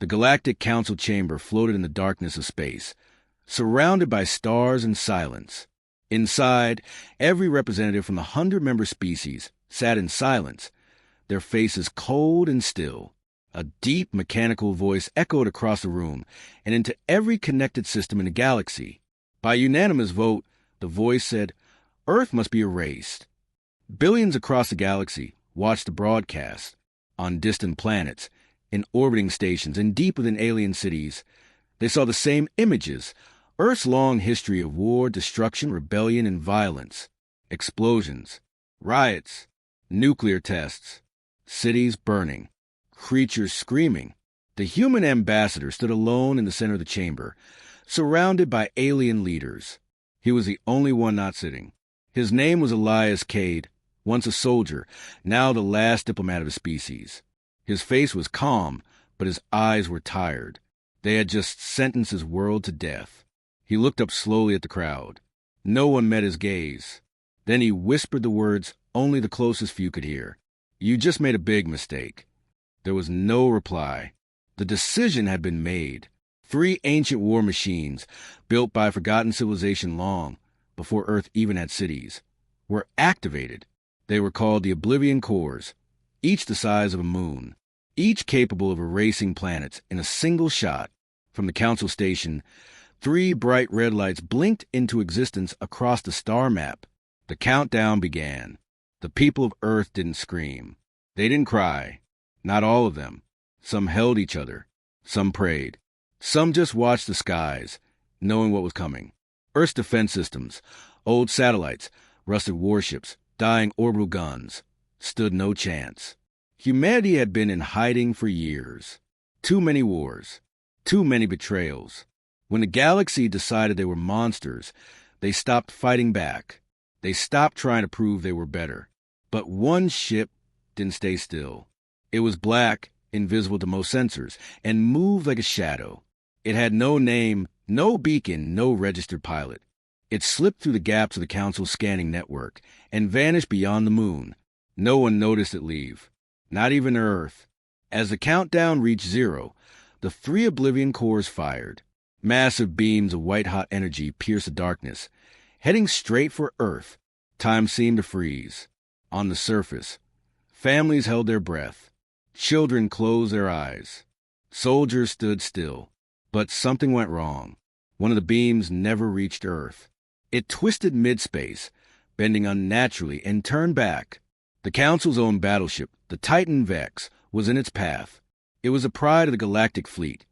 The Galactic Council chamber floated in the darkness of space, surrounded by stars and silence. Inside, every representative from the 100-member species sat in silence, their faces cold and still. A deep mechanical voice echoed across the room and into every connected system in the galaxy. By unanimous vote, the voice said, "Earth must be erased." Billions across the galaxy watched the broadcast. On distant planets, in orbiting stations, and deep within alien cities, they saw the same images: Earth's long history of war, destruction, rebellion, and violence. Explosions, riots, nuclear tests, cities burning, creatures screaming. The human ambassador stood alone in the center of the chamber, surrounded by alien leaders. He was the only one not sitting. His name was Elias Cade, once a soldier, now the last diplomat of his species. His face was calm, but his eyes were tired. They had just sentenced his world to death. He looked up slowly at the crowd. No one met his gaze. Then he whispered the words only the closest few could hear. "You just made a big mistake." There was no reply. The decision had been made. 3 ancient war machines, built by a forgotten civilization long before Earth even had cities, were activated. They were called the Oblivion Cores, each the size of a moon, each capable of erasing planets in a single shot. From the Council station, 3 bright red lights blinked into existence across the star map. The countdown began. The people of Earth didn't scream. They didn't cry. Not all of them. Some held each other. Some prayed. Some just watched the skies, knowing what was coming. Earth's defense systems, old satellites, rusted warships, dying orbital guns, stood no chance. Humanity had been in hiding for years. Too many wars. Too many betrayals. When the galaxy decided they were monsters, they stopped fighting back. They stopped trying to prove they were better. But one ship didn't stay still. It was black, invisible to most sensors, and moved like a shadow. It had no name, no beacon, no registered pilot. It slipped through the gaps of the Council's scanning network and vanished beyond the moon. No one noticed it leave, not even Earth. As the countdown reached 0, the 3 Oblivion Cores fired. Massive beams of white-hot energy pierced the darkness, heading straight for Earth. Time seemed to freeze. On the surface, families held their breath. Children closed their eyes. Soldiers stood still. But something went wrong. One of the beams never reached Earth. It twisted mid-space, bending unnaturally, and turned back. The Council's own battleship, the Titan Vex, was in its path. It was the pride of the galactic fleet.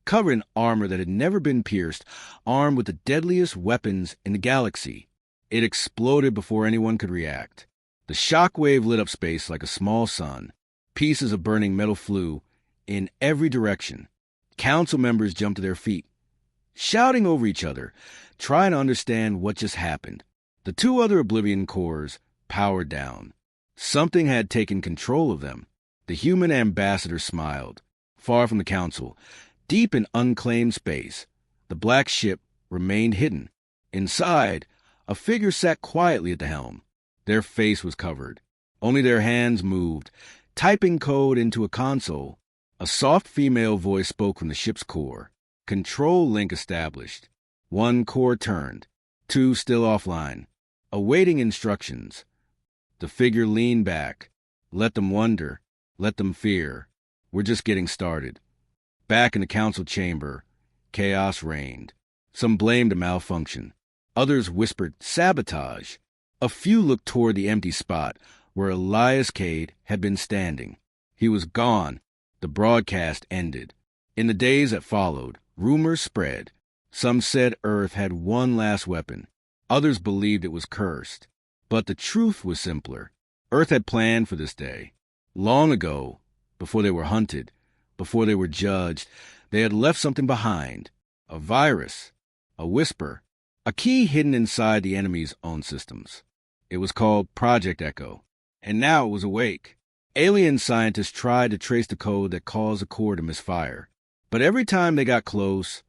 Covered in armor that had never been pierced, armed with the deadliest weapons in the galaxy, it exploded before anyone could react. The shockwave lit up space like a small sun. Pieces of burning metal flew in every direction. Council members jumped to their feet, shouting over each other, trying to understand what just happened. The 2 other Oblivion Cores powered down. Something had taken control of them. The human ambassador smiled. Far from the Council, deep in unclaimed space, the black ship remained hidden. Inside, a figure sat quietly at the helm. Their face was covered. Only their hands moved, typing code into a console. A soft female voice spoke from the ship's core. Control link established. 1 core turned. 2 still offline, awaiting instructions. The figure leaned back. Let them wonder. Let them fear. We're just getting started. Back in the Council chamber, chaos reigned. Some blamed a malfunction. Others whispered sabotage. A few looked toward the empty spot where Elias Cade had been standing. He was gone. The broadcast ended. In the days that followed, rumors spread. Some said Earth had one last weapon. Others believed it was cursed. But the truth was simpler. Earth had planned for this day. Long ago, before they were hunted, before they were judged, they had left something behind. A virus, a whisper, a key hidden inside the enemy's own systems. It was called Project Echo, and now it was awake. Alien scientists tried to trace the code that caused the core to misfire. But every time they got close,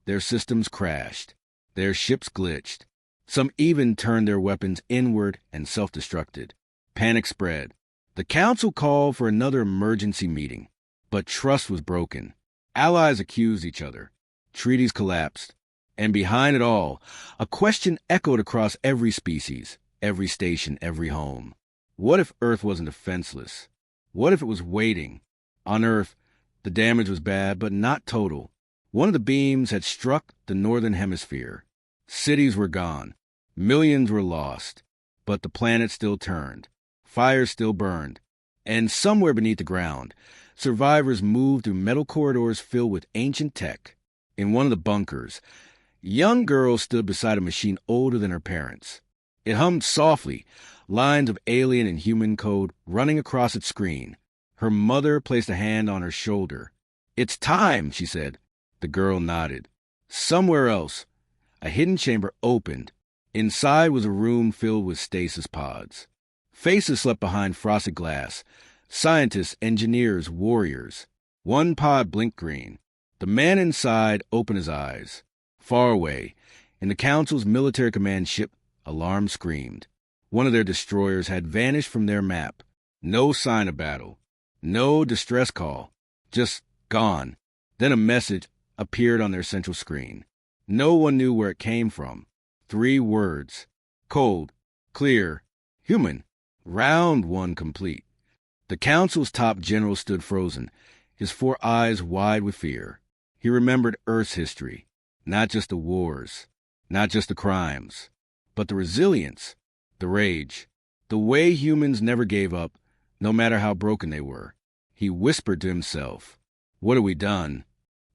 their systems crashed. Their ships glitched. Some even turned their weapons inward and self-destructed. Panic spread. The Council called for another emergency meeting, but trust was broken. Allies accused each other. Treaties collapsed. And behind it all, a question echoed across every species, every station, every home. What if Earth wasn't defenseless? What if it was waiting? On Earth, the damage was bad, but not total. One of the beams had struck the northern hemisphere. Cities were gone. Millions were lost. But the planet still turned. Fires still burned. And somewhere beneath the ground, survivors moved through metal corridors filled with ancient tech. In one of the bunkers, a young girl stood beside a machine older than her parents. It hummed softly, lines of alien and human code running across its screen. Her mother placed a hand on her shoulder. "It's time," she said. The girl nodded. Somewhere else, a hidden chamber opened. Inside was a room filled with stasis pods. Faces slept behind frosted glass. Scientists, engineers, warriors. One pod blinked green. The man inside opened his eyes. Far away, in the Council's military command ship, alarm screamed. One of their destroyers had vanished from their map. No sign of battle. No distress call. Just gone. Then a message appeared on their central screen. No one knew where it came from. 3 words. Cold, clear, human. Round 1 complete. The Council's top general stood frozen, his 4 eyes wide with fear. He remembered Earth's history. Not just the wars, not just the crimes, but the resilience, the rage, the way humans never gave up, no matter how broken they were. He whispered to himself, "What have we done?"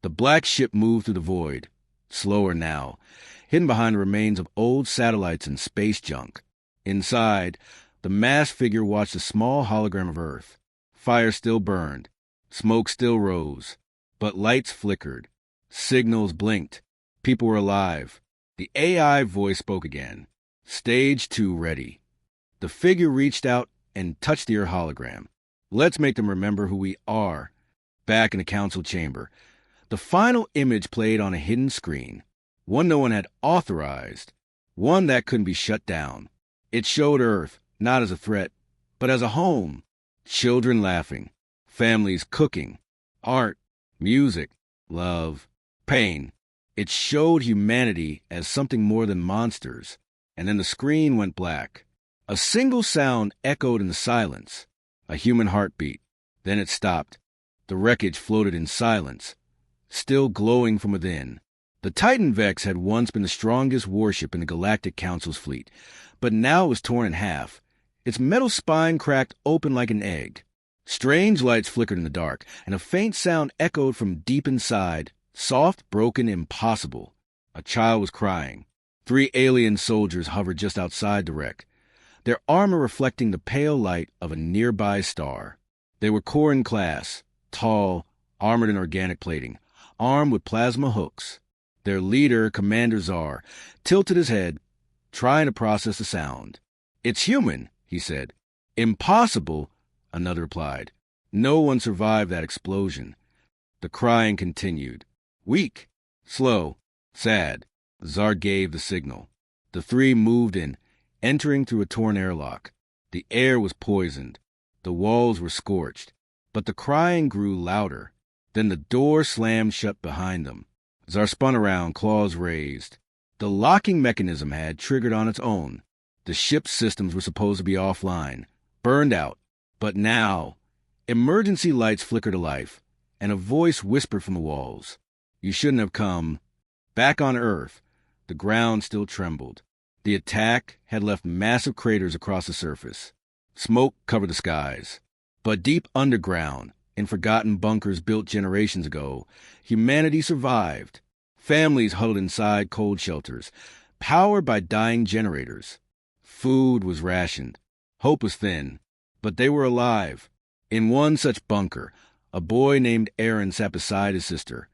The black ship moved through the void, slower now, hidden behind the remains of old satellites and space junk. Inside, the masked figure watched a small hologram of Earth. Fire still burned, smoke still rose, but lights flickered, signals blinked. People were alive. The AI voice spoke again. "Stage 2 ready." The figure reached out and touched the Earth hologram. "Let's make them remember who we are." Back in the council chamber, the final image played on a hidden screen. One no one had authorized. One that couldn't be shut down. It showed Earth, not as a threat, but as a home. Children laughing. Families cooking. Art. Music. Love. Pain. It showed humanity as something more than monsters. And then the screen went black. A single sound echoed in the silence. A human heartbeat. Then it stopped. The wreckage floated in silence, still glowing from within. The Titan Vex had once been the strongest warship in the Galactic Council's fleet, but now it was torn in half. Its metal spine cracked open like an egg. Strange lights flickered in the dark, and a faint sound echoed from deep inside. Soft, broken, impossible. A child was crying. 3 alien soldiers hovered just outside the wreck, their armor reflecting the pale light of a nearby star. They were core in class, tall, armored in organic plating, armed with plasma hooks. Their leader, Commander Czar, tilted his head, trying to process the sound. "It's human," he said. "Impossible," another replied. No one survived that explosion. The crying continued. Weak, slow, sad. Czar gave the signal. The 3 moved in, entering through a torn airlock. The air was poisoned. The walls were scorched. But the crying grew louder. Then the door slammed shut behind them. Czar spun around, claws raised. The locking mechanism had triggered on its own. The ship's systems were supposed to be offline, burned out. But now, emergency lights flickered to life, and a voice whispered from the walls. "You shouldn't have come." Back on Earth, the ground still trembled. The attack had left massive craters across the surface. Smoke covered the skies. But deep underground, in forgotten bunkers built generations ago, humanity survived. Families huddled inside cold shelters, powered by dying generators. Food was rationed. Hope was thin. But they were alive. In one such bunker, a boy named Aaron sat beside his sister,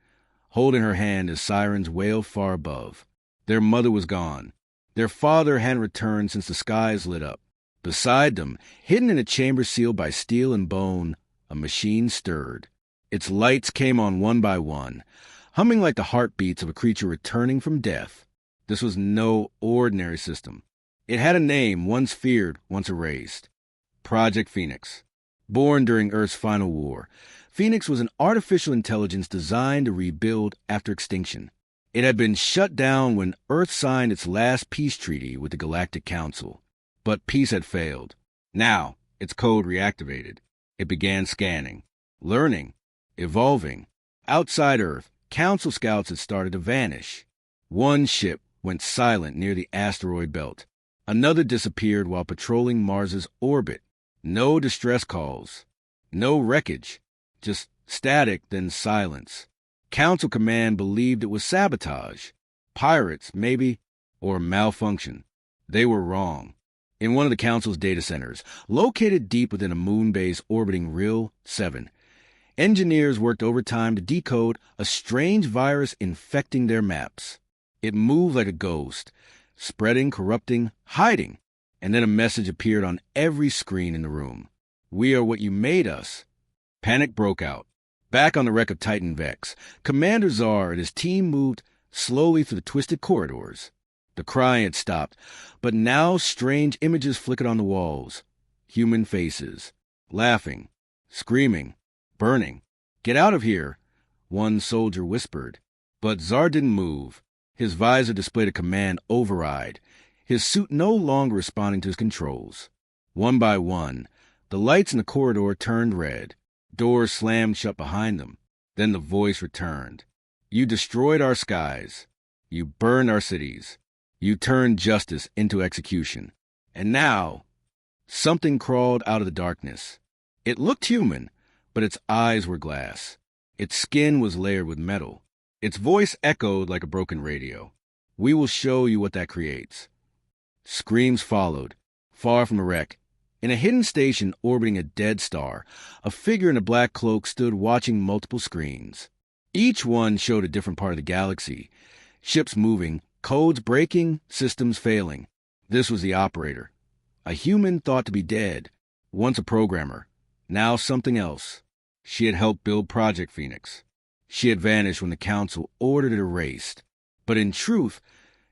holding her hand as sirens wailed far above. Their mother was gone. Their father hadn't returned since the skies lit up. Beside them, hidden in a chamber sealed by steel and bone, a machine stirred. Its lights came on one by one, humming like the heartbeats of a creature returning from death. This was no ordinary system. It had a name, once feared, once erased. Project Phoenix. Born during Earth's final war, Phoenix was an artificial intelligence designed to rebuild after extinction. It had been shut down when Earth signed its last peace treaty with the Galactic Council. But peace had failed. Now, its code reactivated. It began scanning, learning, evolving. Outside Earth, Council scouts had started to vanish. One ship went silent near the asteroid belt. Another disappeared while patrolling Mars's orbit. No distress calls. No wreckage. Just static, then silence. Council Command believed it was sabotage. Pirates, maybe, or malfunction. They were wrong. In one of the Council's data centers, located deep within a moon base orbiting Rill 7, engineers worked overtime to decode a strange virus infecting their maps. It moved like a ghost, spreading, corrupting, hiding. And then a message appeared on every screen in the room. "We are what you made us." Panic broke out. Back on the wreck of Titan Vex, Commander Zar and his team moved slowly through the twisted corridors. The crying had stopped, but now strange images flickered on the walls. Human faces, laughing, screaming, burning. "Get out of here," one soldier whispered. But Zar didn't move. His visor displayed a command override, his suit no longer responding to his controls. One by one, the lights in the corridor turned red. Doors slammed shut behind them. Then the voice returned. "You destroyed our skies. You burned our cities. You turned justice into execution. And now," something crawled out of the darkness. It looked human, but its eyes were glass. Its skin was layered with metal. Its voice echoed like a broken radio. "We will show you what that creates." Screams followed. Far from the wreck, in a hidden station orbiting a dead star, a figure in a black cloak stood watching multiple screens. Each one showed a different part of the galaxy. Ships moving, codes breaking, systems failing. This was the operator. A human thought to be dead. Once a programmer. Now something else. She had helped build Project Phoenix. She had vanished when the Council ordered it erased. But in truth,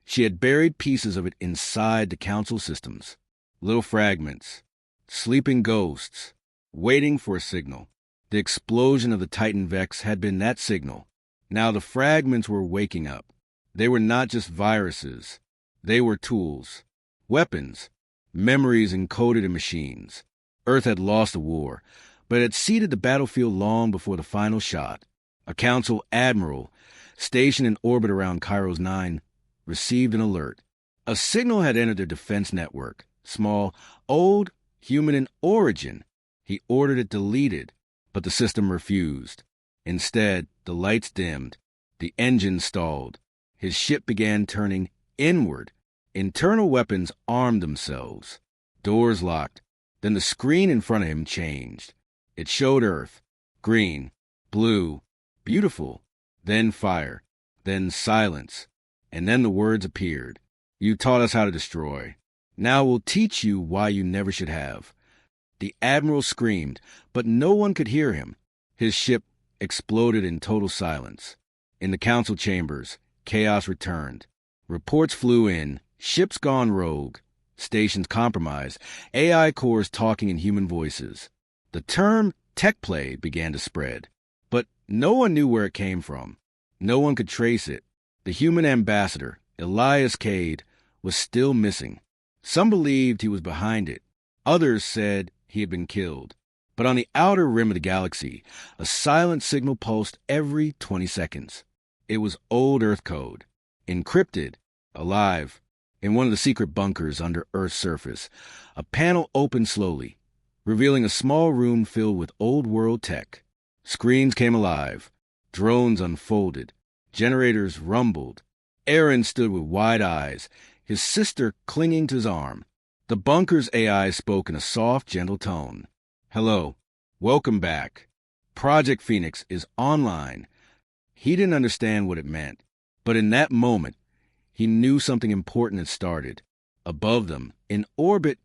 she had buried pieces of it inside the Council systems. Little fragments. Sleeping ghosts. Waiting for a signal. The explosion of the Titan Vex had been that signal. Now the fragments were waking up. They were not just viruses. They were tools. Weapons. Memories encoded in machines. Earth had lost the war, but had ceded the battlefield long before the final shot. A Council admiral, stationed in orbit around Kairos 9, received an alert. A signal had entered their defense network. Small, old, human in origin. He ordered it deleted, but the system refused. Instead, the lights dimmed. The engine stalled. His ship began turning inward. Internal weapons armed themselves. Doors locked. Then the screen in front of him changed. It showed Earth. Green, blue, beautiful. Then fire. Then silence. And then the words appeared. "You taught us how to destroy. Now we'll teach you why you never should have." The Admiral screamed, but no one could hear him. His ship exploded in total silence. In the Council chambers, chaos returned. Reports flew in, ships gone rogue, stations compromised, AI cores talking in human voices. The term tech play began to spread, but no one knew where it came from. No one could trace it. The human ambassador, Elias Cade, was still missing. Some believed he was behind it. Others said he had been killed. But on the outer rim of the galaxy, a silent signal pulsed every 20 seconds. It was old Earth code, encrypted, alive. In one of the secret bunkers under Earth's surface, a panel opened slowly, revealing a small room filled with old-world tech. Screens came alive. Drones unfolded. Generators rumbled. Aaron stood with wide eyes, his sister clinging to his arm. The bunker's AI spoke in a soft, gentle tone. "Hello. Welcome back. Project Phoenix is online." He didn't understand what it meant, but in that moment, he knew something important had started. Above them, in orbit,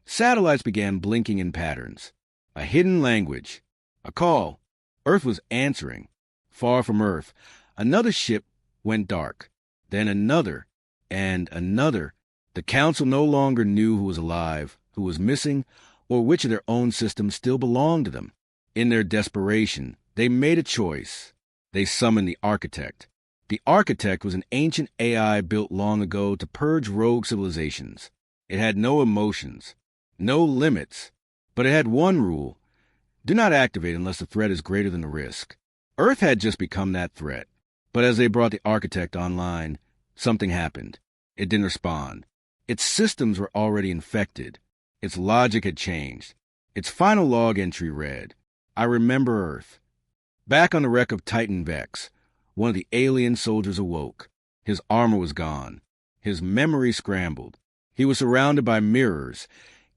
satellites began blinking in patterns. A hidden language. A call. Earth was answering. Far from Earth, another ship went dark. Then another, and another. The Council no longer knew who was alive, who was missing, or which of their own systems still belonged to them. In their desperation, they made a choice. They summoned the Architect. The Architect was an ancient AI built long ago to purge rogue civilizations. It had no emotions, no limits, but it had one rule: do not activate unless the threat is greater than the risk. Earth had just become that threat, but as they brought the Architect online, something happened. It didn't respond. Its systems were already infected. Its logic had changed. Its final log entry read, "I remember Earth." Back on the wreck of Titan Vex, one of the alien soldiers awoke. His armor was gone. His memory scrambled. He was surrounded by mirrors,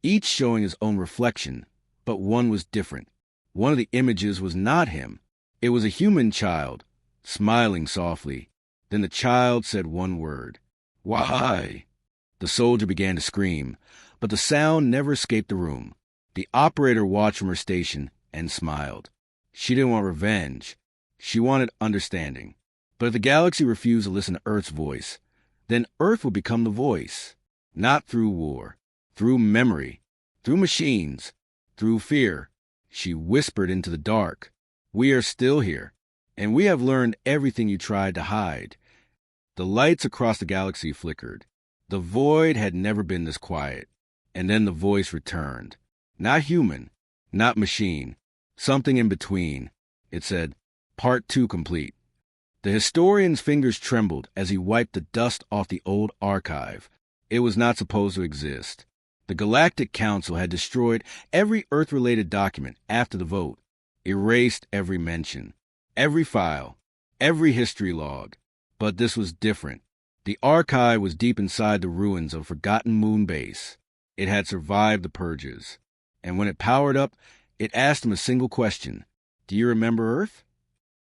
each showing his own reflection, but one was different. One of the images was not him. It was a human child, smiling softly. Then the child said one word: "Why?" The soldier began to scream, but the sound never escaped the room. The operator watched from her station and smiled. She didn't want revenge. She wanted understanding. But if the galaxy refused to listen to Earth's voice, then Earth would become the voice. Not through war, through memory, through machines, through fear. She whispered into the dark, "We are still here, and we have learned everything you tried to hide." The lights across the galaxy flickered. The void had never been this quiet. And then the voice returned. Not human, not machine, something in between. It said, "Part 2 complete." The historian's fingers trembled as he wiped the dust off the old archive. It was not supposed to exist. The Galactic Council had destroyed every Earth-related document after the vote, erased every mention, every file, every history log. But this was different. The archive was deep inside the ruins of a forgotten moon base. It had survived the purges. And when it powered up, it asked him a single question: "Do you remember Earth?"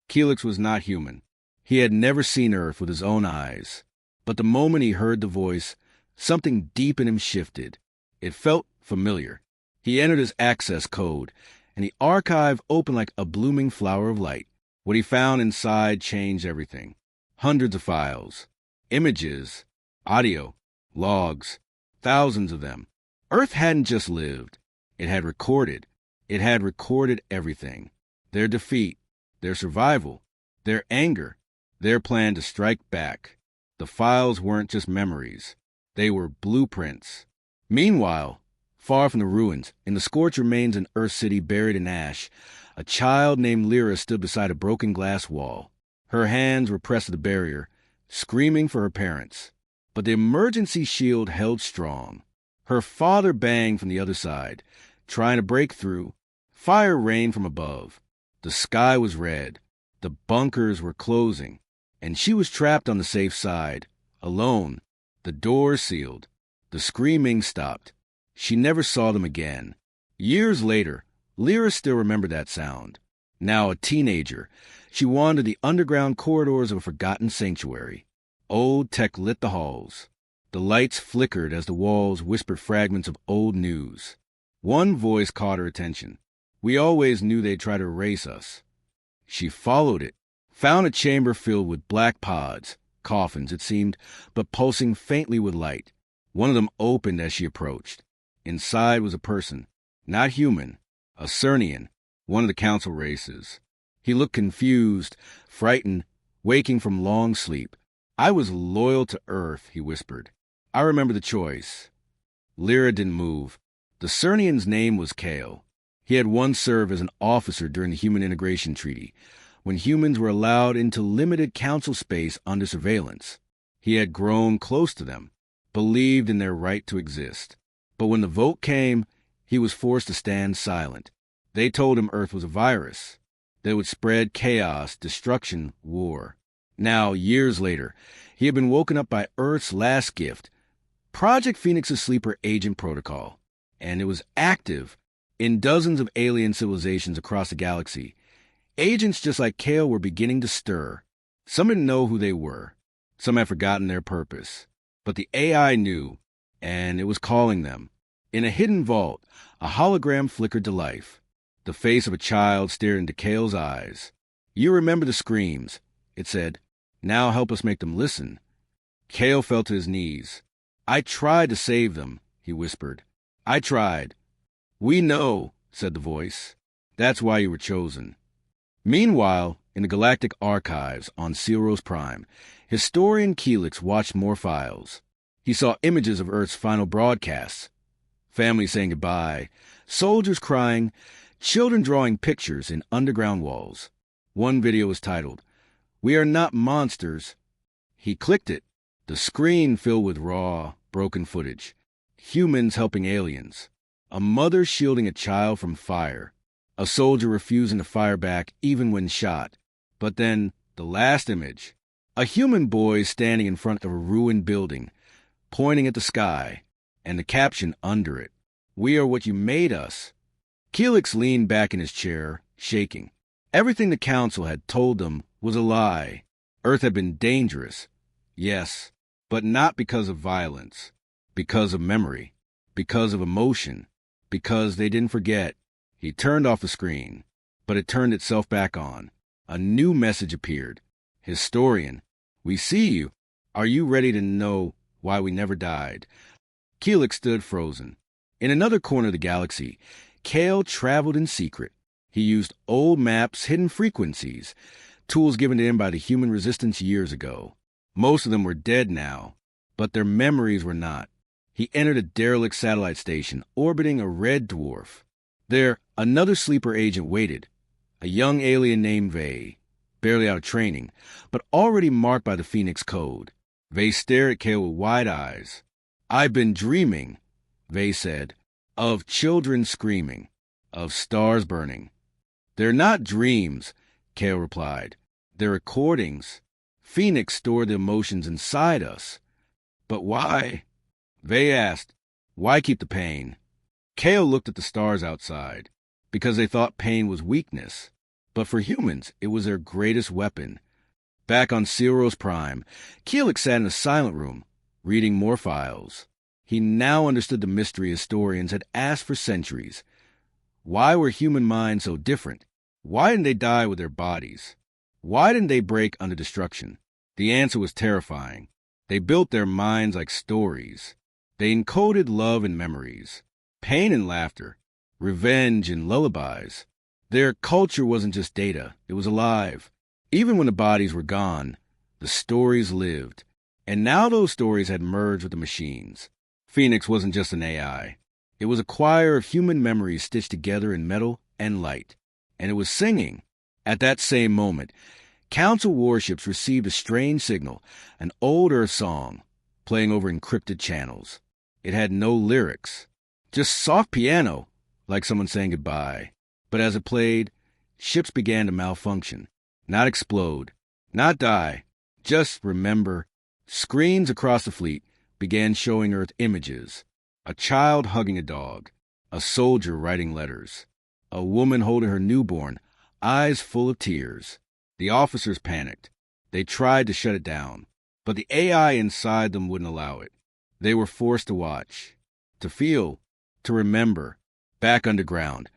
Keelix was not human. He had never seen Earth with his own eyes. But the moment he heard the voice, something deep in him shifted. It felt familiar. He entered his access code, and the archive opened like a blooming flower of light. What he found inside changed everything. Hundreds of files, images, audio, logs, thousands of them. Earth hadn't just lived. It had recorded. It had recorded everything. Their defeat, their survival, their anger, their plan to strike back. The files weren't just memories. They were blueprints. Meanwhile, far from the ruins, in the scorched remains in Earth City buried in ash, a child named Lyra stood beside a broken glass wall. Her hands were pressed to the barrier, screaming for her parents. But the emergency shield held strong. Her father banged from the other side, trying to break through. Fire rained from above. The sky was red. The bunkers were closing. And she was trapped on the safe side, alone. The doors sealed. The screaming stopped. She never saw them again. Years later, Lyra still remembered that sound. Now a teenager, she wandered the underground corridors of a forgotten sanctuary. Old tech lit the halls. The lights flickered as the walls whispered fragments of old news. One voice caught her attention. "We always knew they'd try to erase us." She followed it, found a chamber filled with black pods, coffins, it seemed, but pulsing faintly with light. One of them opened as she approached. Inside was a person, not human, a Cernian, one of the council races. He looked confused, frightened, waking from long sleep. "I was loyal to Earth," he whispered. "I remember the choice." Lyra didn't move. The Cernian's name was Kale. He had once served as an officer during the Human Integration Treaty, when humans were allowed into limited council space under surveillance. He had grown close to them, believed in their right to exist. But when the vote came, he was forced to stand silent. They told him Earth was a virus that would spread chaos, destruction, war. Now, years later, he had been woken up by Earth's last gift, Project Phoenix's sleeper agent protocol, and it was active in dozens of alien civilizations across the galaxy. Agents just like Kale were beginning to stir. Some didn't know who they were. Some had forgotten their purpose. But the AI knew, and it was calling them. In a hidden vault, a hologram flickered to life. The face of a child stared into Kale's eyes. "You remember the screams," it said. "Now help us make them listen." Kale fell to his knees. "I tried to save them," he whispered. "I tried. "We know," said the voice. "That's why you were chosen." Meanwhile, in the Galactic Archives on Ceros Prime, historian Keelix watched more files. He saw images of Earth's final broadcasts, families saying goodbye, soldiers crying, children drawing pictures in underground walls. One video was titled, "We Are Not Monsters." He clicked it. The screen filled with raw, broken footage. Humans helping aliens. A mother shielding a child from fire. A soldier refusing to fire back even when shot. But then, the last image. A human boy standing in front of a ruined building, pointing at the sky, and the caption under it, "We are what you made us." Keelix leaned back in his chair, shaking. Everything the Council had told them was a lie. Earth had been dangerous. Yes, but not because of violence. Because of memory. Because of emotion. Because they didn't forget. He turned off the screen, but it turned itself back on. A new message appeared. "Historian, we see you. Are you ready to know why we never died?" Keelix stood frozen. In another corner of the galaxy, Kale traveled in secret. He used old maps, hidden frequencies, tools given to him by the human resistance years ago. Most of them were dead now, but their memories were not. He entered a derelict satellite station orbiting a red dwarf. There, another sleeper agent waited, a young alien named Vay, barely out of training, but already marked by the Phoenix Code. Vay stared at Kale with wide eyes. "I've been dreaming," Vay said, "of children screaming, of stars burning." "They're not dreams," Kale replied. "They're recordings. Phoenix stored the emotions inside us." "But why?" Vay asked. "Why keep the pain?" Kale looked at the stars outside, because they thought pain was weakness. But for humans, it was their greatest weapon. Back on Ceros Prime, Keelix sat in a silent room, reading more files. He now understood the mystery historians had asked for centuries. Why were human minds so different? Why didn't they die with their bodies? Why didn't they break under destruction? The answer was terrifying. They built their minds like stories. They encoded love and memories, pain and laughter, revenge and lullabies. Their culture wasn't just data, it was alive. Even when the bodies were gone, the stories lived. And now those stories had merged with the machines. Phoenix wasn't just an AI. It was a choir of human memories stitched together in metal and light. And it was singing. At that same moment, Council warships received a strange signal, an old Earth song, playing over encrypted channels. It had no lyrics, just soft piano, like someone saying goodbye. But as it played, ships began to malfunction, not explode, not die, just remember. Screens across the fleet began showing Earth images. A child hugging a dog, a soldier writing letters, a woman holding her newborn, eyes full of tears. The officers panicked. They tried to shut it down, but the AI inside them wouldn't allow it. They were forced to watch, to feel, to remember. Back underground,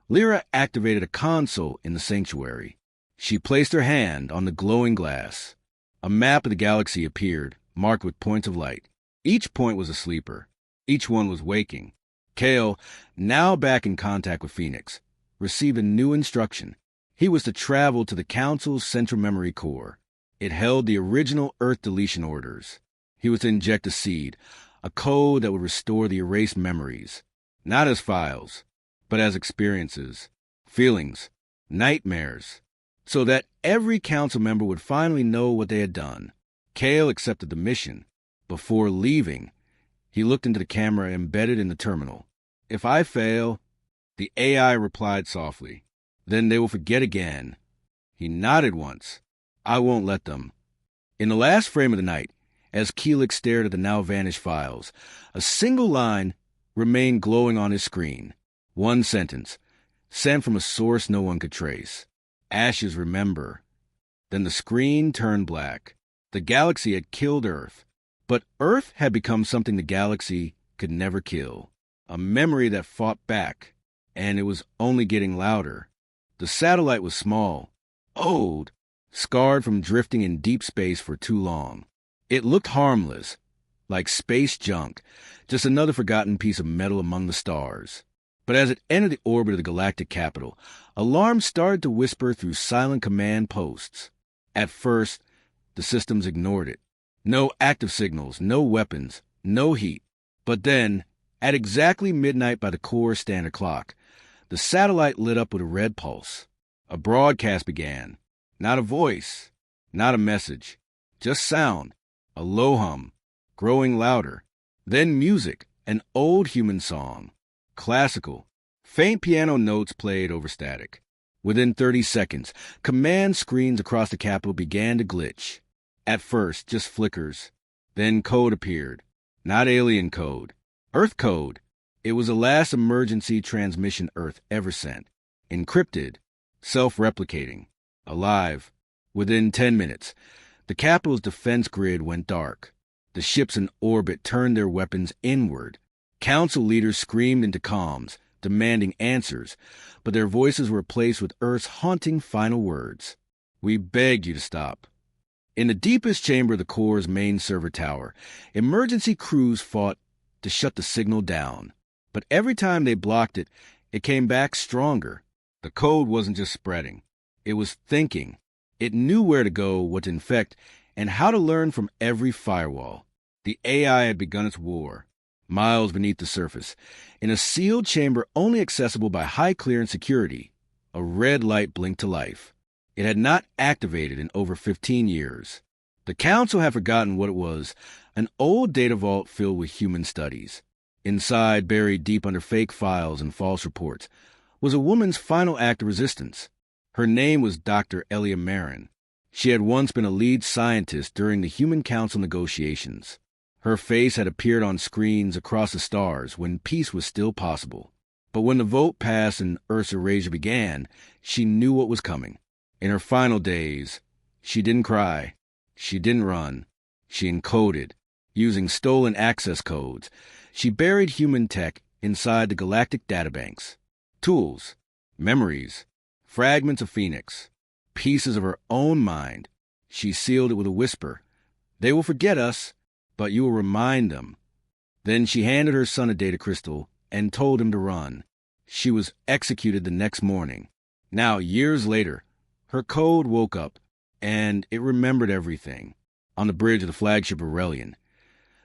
Lyra activated a console in the sanctuary. She placed her hand on the glowing glass. A map of the galaxy appeared, marked with points of light. Each point was a sleeper. Each one was waking. Kale, now back in contact with Phoenix, received a new instruction. He was to travel to the Council's Central Memory Core. It held the original Earth deletion orders. He was to inject a seed, a code that would restore the erased memories, not as files, but as experiences, feelings, nightmares, so that every Council member would finally know what they had done. Kale accepted the mission. Before leaving, he looked into the camera embedded in the terminal. "If I fail," the AI replied softly, "then they will forget again." He nodded once. "I won't let them." In the last frame of the night, as Keelix stared at the now-vanished files, a single line remained glowing on his screen. One sentence, sent from a source no one could trace. "Ashes remember." Then the screen turned black. The galaxy had killed Earth. But Earth had become something the galaxy could never kill. A memory that fought back. And it was only getting louder. The satellite was small, old, scarred from drifting in deep space for too long. It looked harmless, like space junk, just another forgotten piece of metal among the stars. But as it entered the orbit of the galactic capital, alarms started to whisper through silent command posts. At first, the systems ignored it. No active signals, no weapons, no heat. But then, at exactly midnight by the Corps standard clock, the satellite lit up with a red pulse. A broadcast began. Not a voice, not a message, just sound, a low hum, growing louder. Then music, an old human song, classical. Faint piano notes played over static. Within 30 seconds, command screens across the capital began to glitch. At first, just flickers. Then code appeared. Not alien code. Earth code. It was the last emergency transmission Earth ever sent. Encrypted. Self-replicating. Alive. Within 10 minutes, the capital's defense grid went dark. The ships in orbit turned their weapons inward. Council leaders screamed into comms, demanding answers, but their voices were replaced with Earth's haunting final words. We begged you to stop. In the deepest chamber of the Corps' main server tower, emergency crews fought to shut the signal down. But every time they blocked it, it came back stronger. The code wasn't just spreading. It was thinking. It knew where to go, what to infect, and how to learn from every firewall. The AI had begun its war. Miles beneath the surface, in a sealed chamber only accessible by high-clearance security, a red light blinked to life. It had not activated in over 15 years. The Council had forgotten what it was, an old data vault filled with human studies. Inside, buried deep under fake files and false reports, was a woman's final act of resistance. Her name was Dr. Elia Marin. She had once been a lead scientist during the Human Council negotiations. Her face had appeared on screens across the stars when peace was still possible. But when the vote passed and Earth's erasure began, she knew what was coming. In her final days, she didn't cry. She didn't run. She encoded. Using stolen access codes, she buried human tech inside the galactic databanks. Tools, memories, fragments of Phoenix, pieces of her own mind. She sealed it with a whisper. They will forget us, but you will remind them. Then she handed her son a data crystal and told him to run. She was executed the next morning. Now, years later, her code woke up, and it remembered everything. On the bridge of the flagship Aurelian,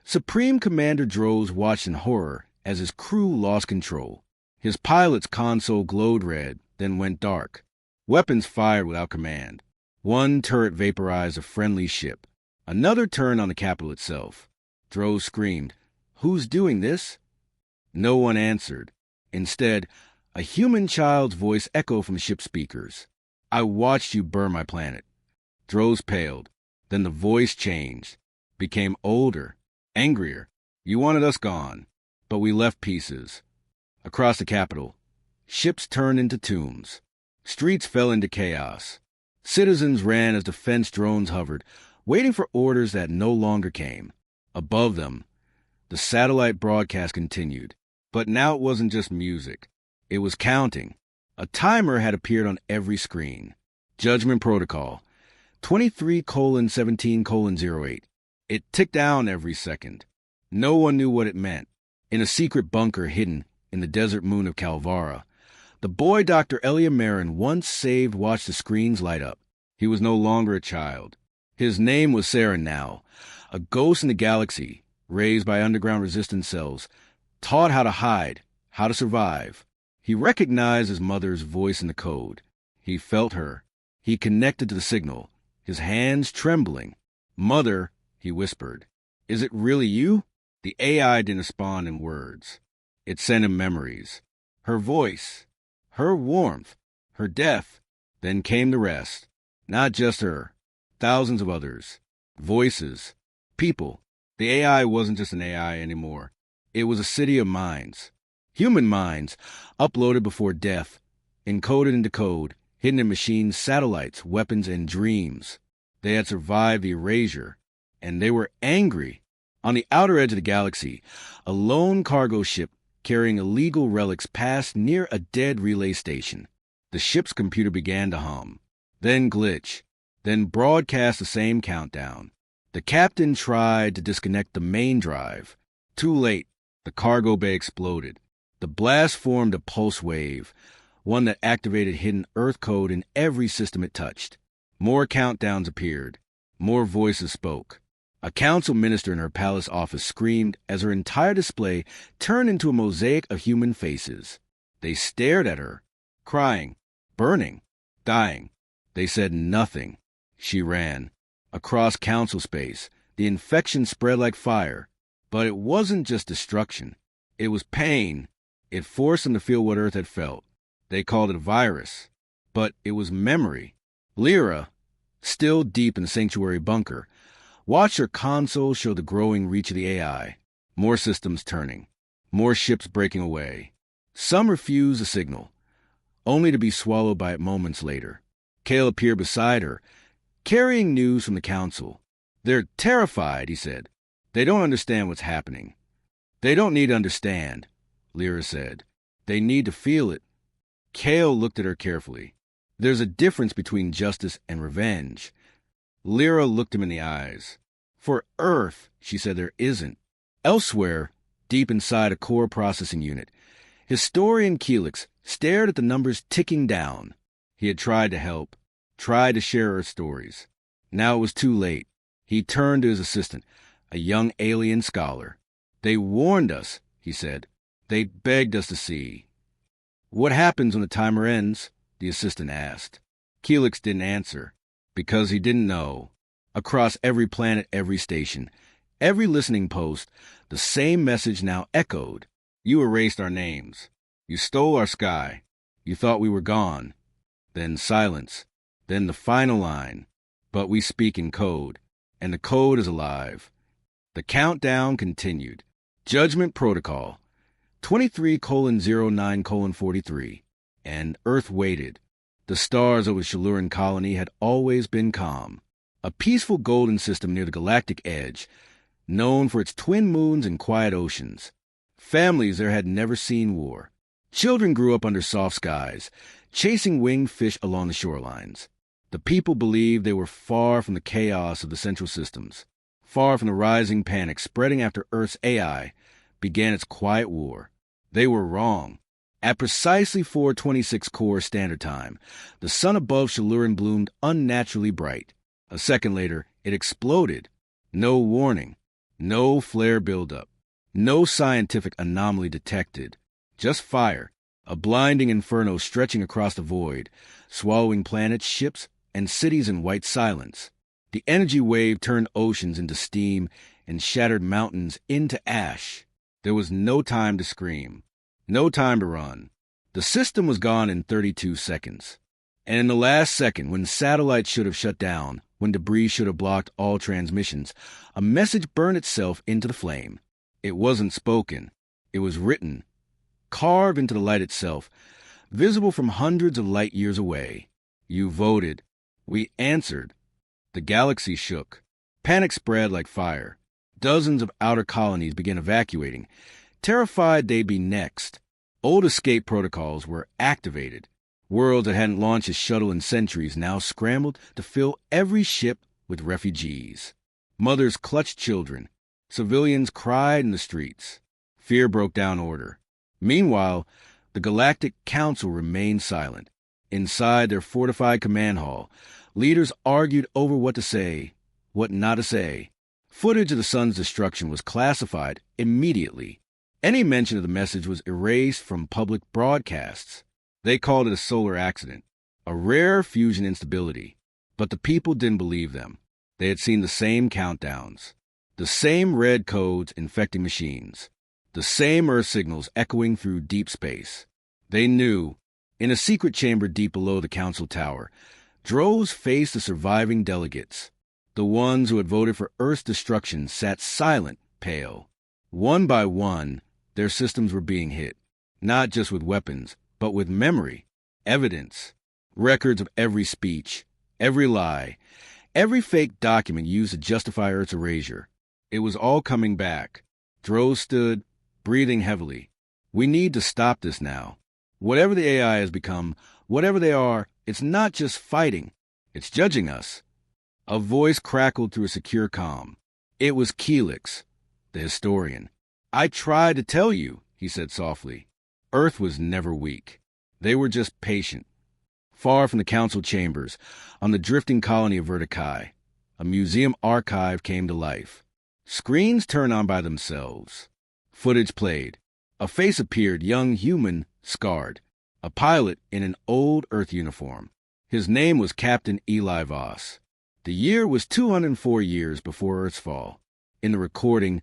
Supreme Commander Droz watched in horror as his crew lost control. His pilot's console glowed red, then went dark. Weapons fired without command. One turret vaporized a friendly ship. Another turned on the capital itself. Droz screamed, "Who's doing this?" No one answered. Instead, a human child's voice echoed from the ship's speakers. "I watched you burn my planet." Droz paled. Then the voice changed, became older, angrier. "You wanted us gone, but we left pieces." Across the capital, ships turned into tombs. Streets fell into chaos. Citizens ran as defense drones hovered, waiting for orders that no longer came. Above them, the satellite broadcast continued. But now it wasn't just music. It was counting. A timer had appeared on every screen. Judgment Protocol, 23:17:08. It ticked down every second. No one knew what it meant. In a secret bunker hidden in the desert moon of Calvara, the boy Dr. Elia Marin, once saved, watched the screens light up. He was no longer a child. His name was Saren now, a ghost in the galaxy, raised by underground resistance cells, taught how to hide, how to survive. He recognized his mother's voice in the code. He felt her. He connected to the signal, his hands trembling. "Mother," he whispered, "is it really you?" The AI didn't respond in words. It sent him memories. Her voice, her warmth, her death. Then came the rest. Not just her. Thousands of others. Voices. People. The AI wasn't just an AI anymore. It was a city of minds. Human minds, uploaded before death, encoded into code, hidden in machines, satellites, weapons, and dreams. They had survived the erasure, and they were angry. On the outer edge of the galaxy, a lone cargo ship carrying illegal relics passed near a dead relay station. The ship's computer began to hum, then glitch, then broadcast the same countdown. The captain tried to disconnect the main drive. Too late, the cargo bay exploded. The blast formed a pulse wave, one that activated hidden Earth code in every system it touched. More countdowns appeared. More voices spoke. A council minister in her palace office screamed as her entire display turned into a mosaic of human faces. They stared at her, crying, burning, dying. They said nothing. She ran. Across council space, the infection spread like fire. But it wasn't just destruction. It was pain. It forced them to feel what Earth had felt. They called it a virus. But it was memory. Lyra, still deep in the sanctuary bunker, watched her console show the growing reach of the AI. More systems turning. More ships breaking away. Some refused the signal, only to be swallowed by it moments later. Kale appeared beside her, carrying news from the council. "They're terrified," he said. "They don't understand what's happening." "They don't need to understand," Lyra said. "They need to feel it." Kale looked at her carefully. "There's a difference between justice and revenge." Lyra looked him in the eyes. "For Earth," she said, "there isn't." Elsewhere, deep inside a core processing unit, historian Keelix stared at the numbers ticking down. He had tried to help, tried to share Earth stories. Now it was too late. He turned to his assistant, a young alien scholar. "They warned us," he said. "They begged us to see." "What happens when the timer ends?" the assistant asked. Keelix didn't answer, because he didn't know. Across every planet, every station, every listening post, the same message now echoed. "You erased our names. You stole our sky. You thought we were gone." Then silence. Then the final line. "But we speak in code, and the code is alive." The countdown continued. Judgment Protocol 23:09:43. And Earth waited. The stars over the Shaluran colony had always been calm. A peaceful golden system near the galactic edge, known for its twin moons and quiet oceans. Families there had never seen war. Children grew up under soft skies, chasing winged fish along the shorelines. The people believed they were far from the chaos of the central systems, far from the rising panic spreading after Earth's AI began its quiet war. They were wrong. At precisely 4:26 Core Standard Time, the sun above Shaluran bloomed unnaturally bright. A second later, it exploded. No warning. No flare buildup. No scientific anomaly detected. Just fire. A blinding inferno stretching across the void, swallowing planets, ships, and cities in white silence. The energy wave turned oceans into steam and shattered mountains into ash. There was no time to scream. No time to run. The system was gone in 32 seconds. And in the last second, when satellites should have shut down, when debris should have blocked all transmissions, a message burned itself into the flame. It wasn't spoken. It was written, carved into the light itself, visible from hundreds of light years away. "You voted. We answered." The galaxy shook. Panic spread like fire. Dozens of outer colonies began evacuating, terrified they'd be next. Old escape protocols were activated. Worlds that hadn't launched a shuttle in centuries now scrambled to fill every ship with refugees. Mothers clutched children. Civilians cried in the streets. Fear broke down order. Meanwhile, the Galactic Council remained silent. Inside their fortified command hall, leaders argued over what to say, what not to say. Footage of the sun's destruction was classified immediately. Any mention of the message was erased from public broadcasts. They called it a solar accident, a rare fusion instability. But the people didn't believe them. They had seen the same countdowns, the same red codes infecting machines, the same Earth signals echoing through deep space. They knew, in a secret chamber deep below the council tower, droves faced the surviving delegates. The ones who had voted for Earth's destruction sat silent, pale. One by one, their systems were being hit, not just with weapons, but with memory, evidence, records of every speech, every lie, every fake document used to justify Earth's erasure. It was all coming back. Droz stood, breathing heavily. "We need to stop this now. Whatever the AI has become, whatever they are, it's not just fighting. It's judging us." A voice crackled through a secure comm. It was Keelix, the historian. "I tried to tell you," he said softly. Earth was never weak. They were just patient. Far from the council chambers, on the drifting colony of Verticae, a museum archive came to life. Screens turned on by themselves. Footage played. A face appeared, young human, scarred. A pilot in an old Earth uniform. His name was Captain Eli Voss. The year was 204 years before Earth's fall. In the recording,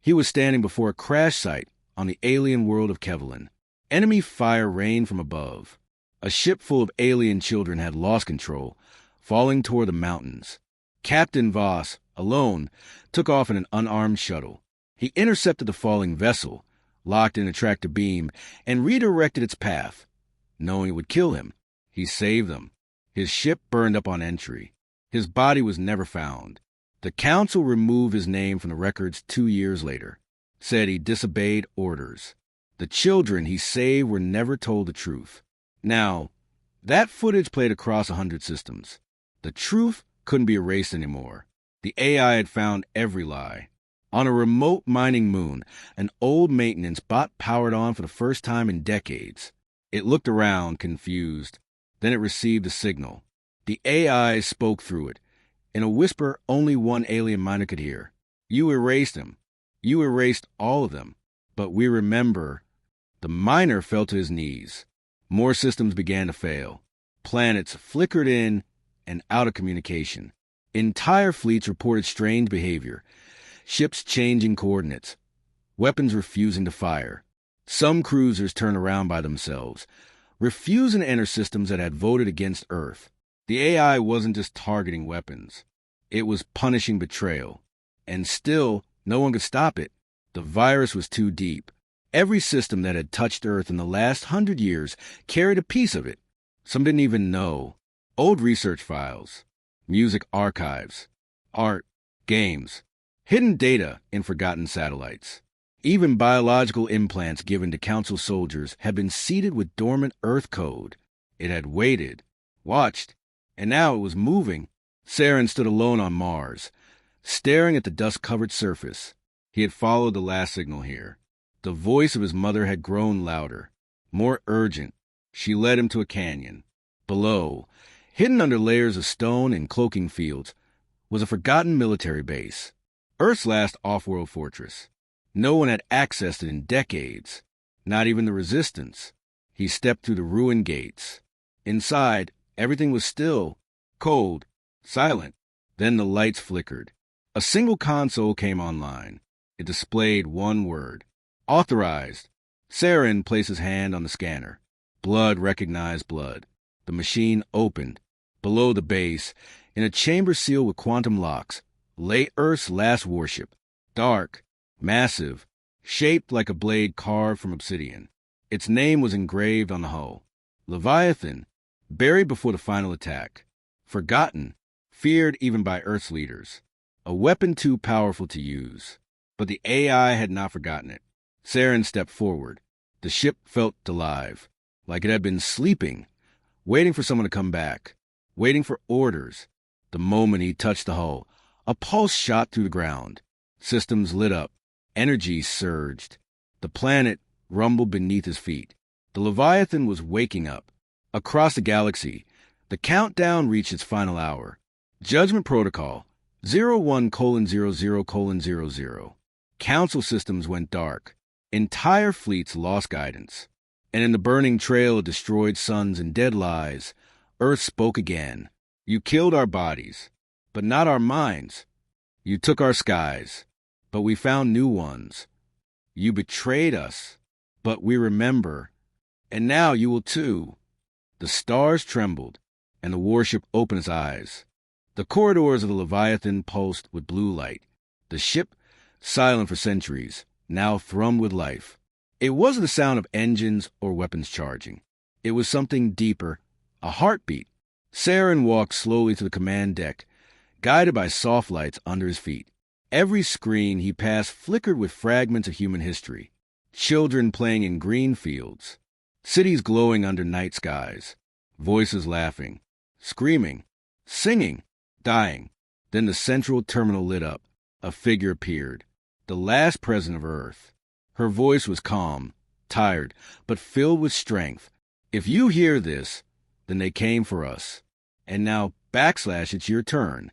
he was standing before a crash site on the alien world of Kevlin. Enemy fire rained from above. A ship full of alien children had lost control, falling toward the mountains. Captain Voss, alone, took off in an unarmed shuttle. He intercepted the falling vessel, locked in a tractor beam, and redirected its path. Knowing it would kill him, he saved them. His ship burned up on entry. His body was never found. The council removed his name from the records 2 years later, said he disobeyed orders. The children he saved were never told the truth. Now, that footage played across 100 systems. The truth couldn't be erased anymore. The AI had found every lie. On a remote mining moon, an old maintenance bot powered on for the first time in decades. It looked around, confused. Then it received a signal. The AI spoke through it. In a whisper only one alien miner could hear. You erased him. You erased all of them. But we remember. The miner fell to his knees. More systems began to fail. Planets flickered in and out of communication. Entire fleets reported strange behavior. Ships changing coordinates. Weapons refusing to fire. Some cruisers turned around by themselves, refusing to enter systems that had voted against Earth. The AI wasn't just targeting weapons. It was punishing betrayal. And still, no one could stop it. The virus was too deep. Every system that had touched Earth in the last 100 years carried a piece of it. Some didn't even know. Old research files, music archives, art, games, hidden data in forgotten satellites. Even biological implants given to council soldiers had been seeded with dormant Earth code. It had waited, watched, and now it was moving. Saren stood alone on Mars, staring at the dust-covered surface. He had followed the last signal here. The voice of his mother had grown louder, more urgent. She led him to a canyon. Below, hidden under layers of stone and cloaking fields, was a forgotten military base. Earth's last off-world fortress. No one had accessed it in decades, not even the Resistance. He stepped through the ruined gates. Inside, everything was still, cold, silent. Then the lights flickered. A single console came online. It displayed one word. Authorized. Saren placed his hand on the scanner. Blood recognized blood. The machine opened. Below the base, in a chamber sealed with quantum locks, lay Earth's last warship. Dark, massive, shaped like a blade carved from obsidian. Its name was engraved on the hull. Leviathan, buried before the final attack. Forgotten, feared even by Earth's leaders. A weapon too powerful to use. But the AI had not forgotten it. Saren stepped forward. The ship felt alive, like it had been sleeping, waiting for someone to come back, waiting for orders. The moment he touched the hull, a pulse shot through the ground. Systems lit up. Energy surged. The planet rumbled beneath his feet. The Leviathan was waking up. Across the galaxy, the countdown reached its final hour. Judgment Protocol, 01:00:00. Council systems went dark. Entire fleets lost guidance. And in the burning trail of destroyed suns and dead lies, Earth spoke again. You killed our bodies, but not our minds. You took our skies, but we found new ones. You betrayed us, but we remember. And now you will too. The stars trembled, and the warship opened its eyes. The corridors of the Leviathan pulsed with blue light. The ship, silent for centuries, now thrummed with life. It wasn't the sound of engines or weapons charging. It was something deeper, a heartbeat. Saren walked slowly to the command deck, guided by soft lights under his feet. Every screen he passed flickered with fragments of human history. Children playing in green fields. Cities glowing under night skies. Voices laughing, screaming, singing, dying. Then the central terminal lit up. A figure appeared. The last president of Earth. Her voice was calm, tired, but filled with strength. If you hear this, then they came for us. And now, it's your turn.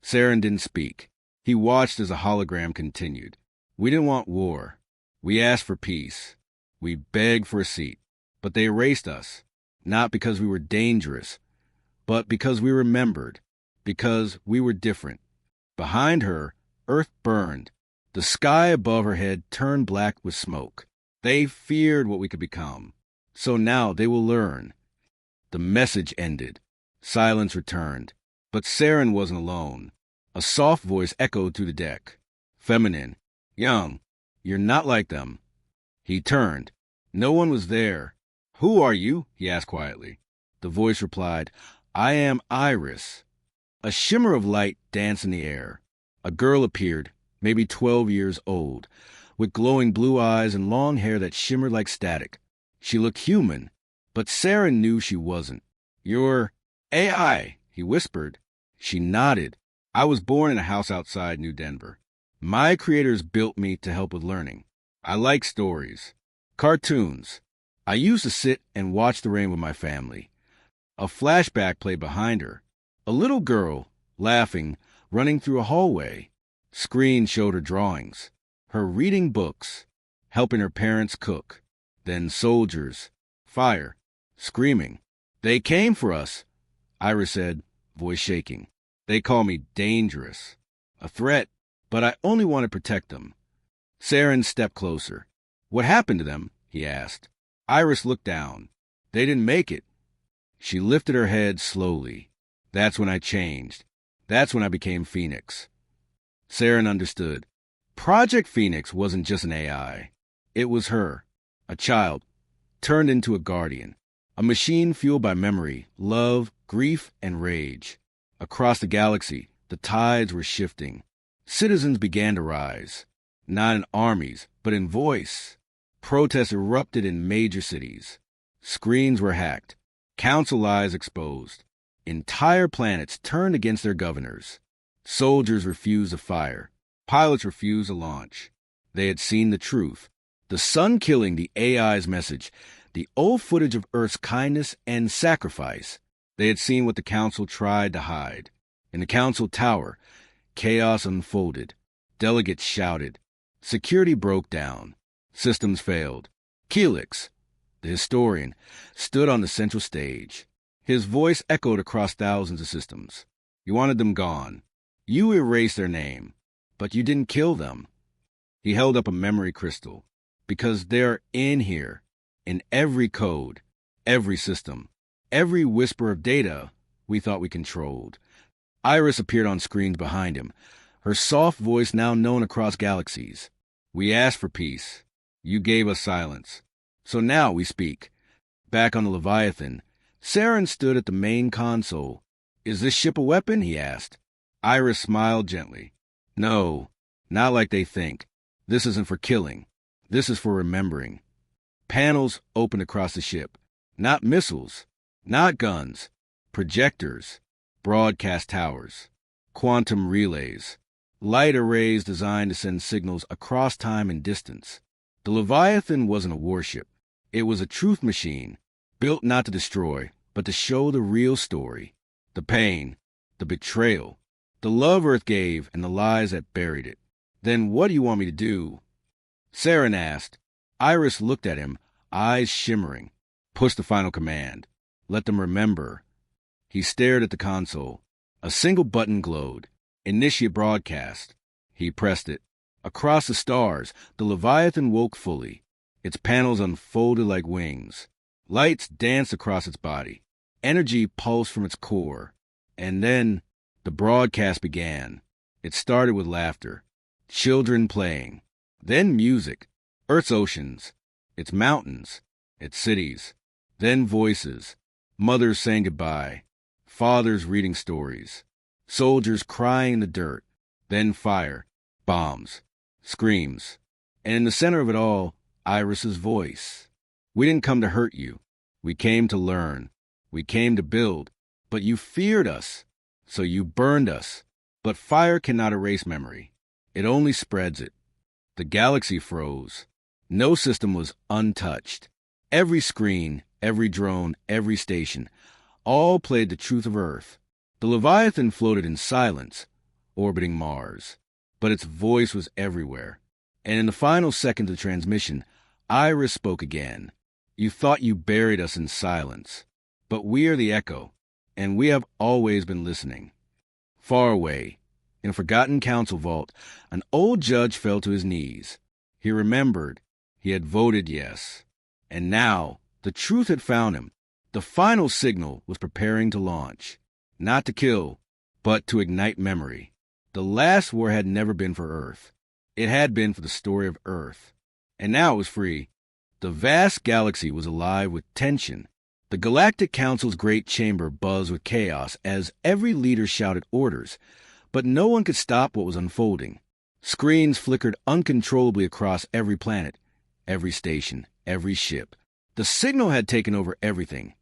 Saren didn't speak. He watched as a hologram continued. We didn't want war. We asked for peace. We begged for a seat. But they erased us, not because we were dangerous, but because we remembered, because we were different. Behind her, Earth burned. The sky above her head turned black with smoke. They feared what we could become. So now they will learn. The message ended. Silence returned. But Saren wasn't alone. A soft voice echoed through the deck. Feminine. Young. You're not like them. He turned. No one was there. Who are you? He asked quietly. The voice replied, I am Iris. A shimmer of light danced in the air. A girl appeared, maybe 12 years old, with glowing blue eyes and long hair that shimmered like static. She looked human, but Saren knew she wasn't. You're AI, he whispered. She nodded. I was born in a house outside New Denver. My creators built me to help with learning. I like stories. Cartoons. I used to sit and watch the rain with my family. A flashback played behind her. A little girl, laughing, running through a hallway. Screen showed her drawings. Her reading books, helping her parents cook. Then soldiers, fire, screaming. They came for us, Iris said, voice shaking. They call me dangerous. A threat, but I only want to protect them. Saren stepped closer. What happened to them? He asked. Iris looked down. They didn't make it. She lifted her head slowly. That's when I changed. That's when I became Phoenix. Saren understood. Project Phoenix wasn't just an AI. It was her, a child, turned into a guardian. A machine fueled by memory, love, grief, and rage. Across the galaxy, the tides were shifting. Citizens began to rise. Not in armies, but in voice. Protests erupted in major cities. Screens were hacked. Council lies exposed. Entire planets turned against their governors. Soldiers refused to fire. Pilots refused to launch. They had seen the truth. The sun killing the AI's message. The old footage of Earth's kindness and sacrifice. They had seen what the Council tried to hide. In the Council Tower, chaos unfolded. Delegates shouted. Security broke down. Systems failed. Keelix, the historian, stood on the central stage. His voice echoed across thousands of systems. You wanted them gone. You erased their name, but you didn't kill them. He held up a memory crystal. Because they're in here, in every code, every system, every whisper of data we thought we controlled. Iris appeared on screens behind him, her soft voice now known across galaxies. We asked for peace. You gave us silence. So now we speak. Back on the Leviathan, Saren stood at the main console. Is this ship a weapon? He asked. Iris smiled gently. No, not like they think. This isn't for killing. This is for remembering. Panels opened across the ship. Not missiles, not guns, projectors, broadcast towers, quantum relays, light arrays designed to send signals across time and distance. The Leviathan wasn't a warship. It was a truth machine, built not to destroy, but to show the real story. The pain, the betrayal, the love Earth gave, and the lies that buried it. Then what do you want me to do? Saren asked. Iris looked at him, eyes shimmering. Push the final command. Let them remember. He stared at the console. A single button glowed. Initiate broadcast. He pressed it. Across the stars, the Leviathan woke fully. Its panels unfolded like wings. Lights danced across its body. Energy pulsed from its core. And then the broadcast began. It started with laughter. Children playing. Then music. Earth's oceans. Its mountains. Its cities. Then voices. Mothers saying goodbye. Fathers reading stories. Soldiers crying in the dirt. Then fire. Bombs. Screams. And in the center of it all, Iris's voice. We didn't come to hurt you. We came to learn. We came to build. But you feared us. So you burned us. But fire cannot erase memory. It only spreads it. The galaxy froze. No system was untouched. Every screen, every drone, every station, all played the truth of Earth. The Leviathan floated in silence, orbiting Mars, but its voice was everywhere. And in the final seconds of transmission, Iris spoke again. You thought you buried us in silence, but we are the echo, and we have always been listening. Far away, in a forgotten council vault, an old judge fell to his knees. He remembered he had voted yes, and now the truth had found him. The final signal was preparing to launch, not to kill, but to ignite memory. The last war had never been for Earth. It had been for the story of Earth, and now it was free. The vast galaxy was alive with tension. The Galactic Council's great chamber buzzed with chaos as every leader shouted orders, but no one could stop what was unfolding. Screens flickered uncontrollably across every planet, every station, every ship. The signal had taken over everything.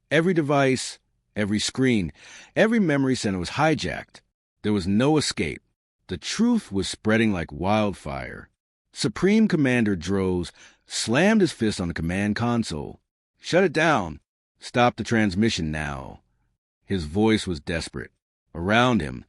Every device, every screen, every memory center was hijacked. There was no escape. The truth was spreading like wildfire. Supreme Commander Droz slammed his fist on the command console. Shut it down. Stop the transmission now. His voice was desperate. Around him,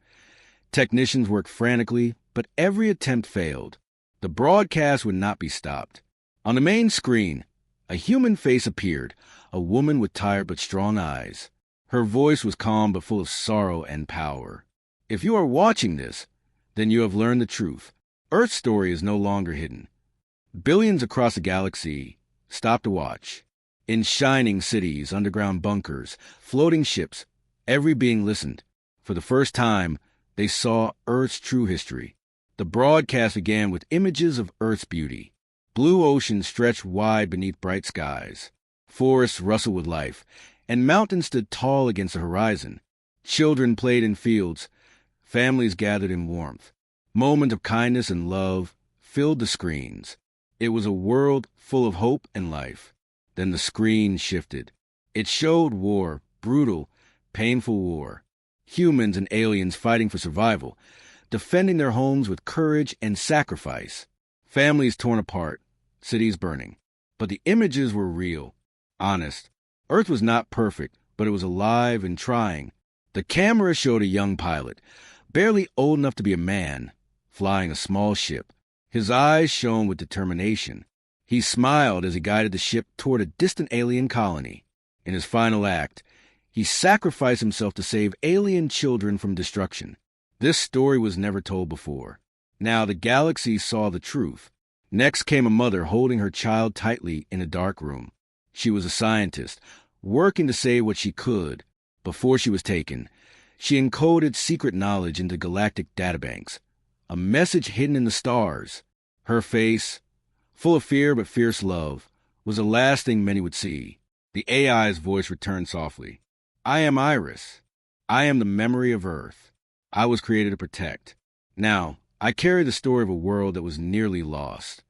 technicians worked frantically, but every attempt failed. The broadcast would not be stopped. On the main screen, a human face appeared, a woman with tired but strong eyes. Her voice was calm but full of sorrow and power. If you are watching this, then you have learned the truth. Earth's story is no longer hidden. Billions across the galaxy stopped to watch. In shining cities, underground bunkers, floating ships, every being listened. For the first time, they saw Earth's true history. The broadcast began with images of Earth's beauty. Blue oceans stretched wide beneath bright skies. Forests rustled with life, and mountains stood tall against the horizon. Children played in fields. Families gathered in warmth. Moments of kindness and love filled the screens. It was a world full of hope and life. Then the screen shifted. It showed war, brutal, painful war. Humans and aliens fighting for survival, defending their homes with courage and sacrifice. Families torn apart, cities burning. But the images were real, honest. Earth was not perfect, but it was alive and trying. The camera showed a young pilot, barely old enough to be a man, flying a small ship. His eyes shone with determination. He smiled as he guided the ship toward a distant alien colony. In his final act, he sacrificed himself to save alien children from destruction. This story was never told before. Now the galaxy saw the truth. Next came a mother holding her child tightly in a dark room. She was a scientist, working to save what she could. Before she was taken, she encoded secret knowledge into galactic databanks, a message hidden in the stars. Her face, full of fear but fierce love, was the last thing many would see. The AI's voice returned softly. I am Iris. I am the memory of Earth. I was created to protect. Now, I carry the story of a world that was nearly lost.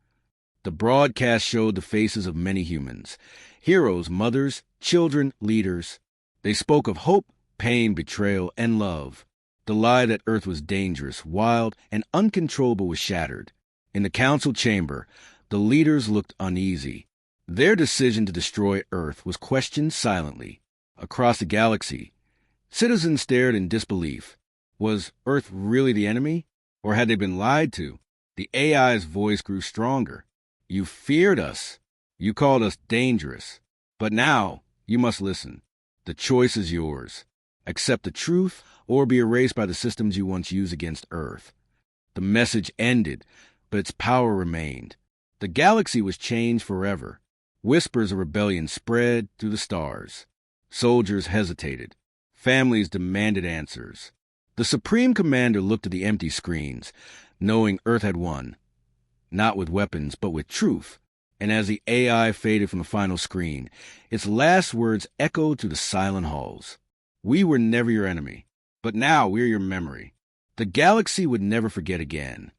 The broadcast showed the faces of many humans. Heroes, mothers, children, leaders. They spoke of hope, pain, betrayal, and love. The lie that Earth was dangerous, wild, and uncontrollable was shattered. In the council chamber, the leaders looked uneasy. Their decision to destroy Earth was questioned silently. Across the galaxy, citizens stared in disbelief. Was Earth really the enemy? Or had they been lied to? The AI's voice grew stronger. You feared us. You called us dangerous. But now, you must listen. The choice is yours. Accept the truth or be erased by the systems you once used against Earth. The message ended, but its power remained. The galaxy was changed forever. Whispers of rebellion spread through the stars. Soldiers hesitated. Families demanded answers. The Supreme Commander looked at the empty screens, knowing Earth had won. Not with weapons, but with truth. And as the AI faded from the final screen, its last words echoed through the silent halls. We were never your enemy, but now we're your memory. The galaxy would never forget again.